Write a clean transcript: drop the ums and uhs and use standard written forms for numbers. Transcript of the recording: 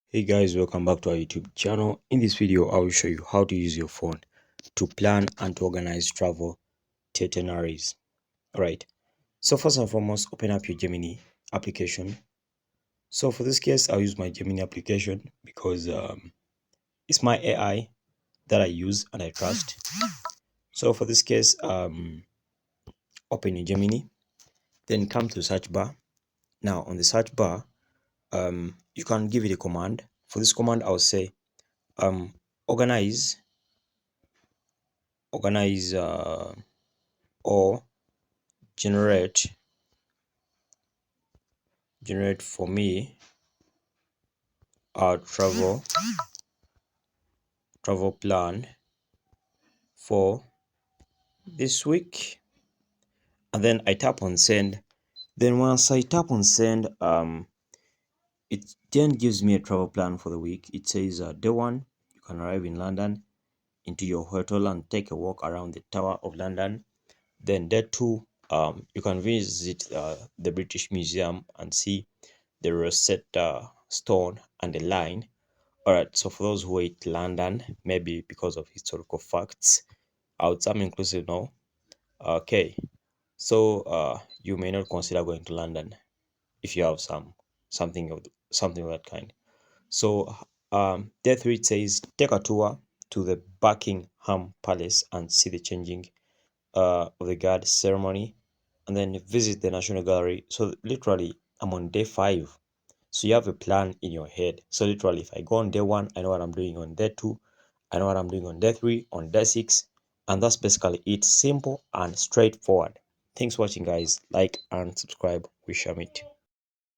Hey guys, welcome back to our YouTube channel. In this video, I will show you how to use your phone to plan and to organize travel to itineraries. Alright, so first and foremost, open up your Gemini application. So for this case, I'll use my Gemini application because it's my AI that I use and I trust. So for this case, open your Gemini, then come to search bar. Now on the search bar, you can give it a command. For this command, I'll say organize or generate for me a travel plan for this week, and then I tap on send. Then once I tap on send, it then gives me a travel plan for the week. It says day 1 you can arrive in London into your hotel and take a walk around the Tower of London. Then day 2, you can visit the British Museum and see the Rosetta Stone and the Line. Alright, so for those who hate London, maybe because of historical facts, I'm inclusive now. Okay, so you may not consider going to London if you have something of that kind. So day 3 it says take a tour to the Buckingham Palace and see the changing of the guard ceremony, and then visit the National Gallery. So literally, I'm on day 5. So you have a plan in your head. So literally, if I go on day 1, I know what I'm doing on day 2, I know what I'm doing on day 3, on day 6, and that's basically it. Simple and straightforward. Thanks for watching, guys. Like and subscribe. We shall meet.